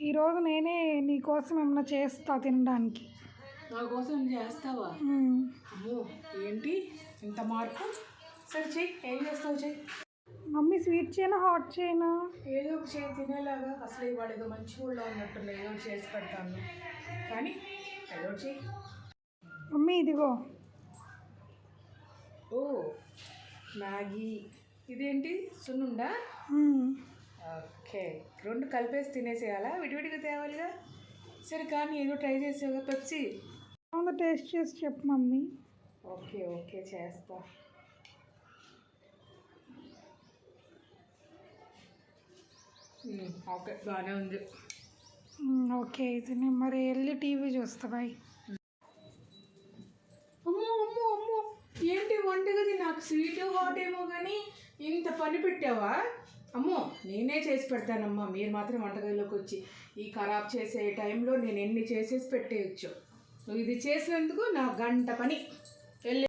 ఈరోజు నేనే నీకోసం ఏమన్నా చేస్తా తినడానికి. నా కోసం చేస్తావా? అమ్మో ఏంటి ఇంత మార్పు? సరే చెయ్యి, ఏం చేస్తావు చెయ్యి. మమ్మీ స్వీట్ చేయనా హాట్ చేయనా? ఏదో ఒక చేయి తినేలాగా. అసలు ఇవాళ ఏదో మంచి ఊళ్ళో ఉన్నట్టున్నా, ఏదో ఒకటి చేసి పెడతాను కానీ ఏదో ఒకటి చెయ్యి. మమ్మీ ఇదిగో. ఓ మ్యాగీ. ఇదేంటి సున్నుండా? ఓకే, రెండు కలిపేసి తినేసేయాలా? విడివిడిగా తేవాలిగా. సరే కానీ ఏదో ట్రై చేసావుగా, పెప్సీ. అవును, టేస్ట్ చేసి చెప్పు మమ్మీ. ఓకే ఓకే చేస్తా. ఓకే బాగానే ఉంది. ఓకే అయితే నేను మరి వెళ్ళి టీవీ చూస్తా. బాయ్. అమ్మో అమ్మో అమ్మో, ఏంటి వంటగది? నాకు స్వీట్ హాట్ ఏమో కానీ ఇంత పని పెట్టావా? అమ్మో నేనే చేసి పెడతానమ్మా, మీరు మాత్రం వంటగదిలోకి వచ్చి ఈ ఖరాబ్ చేసే టైంలో నేను ఎన్ని చేసేసి పెట్టేయచ్చు. నువ్వు ఇది చేసినందుకు నా గంట పని. వెళ్ళి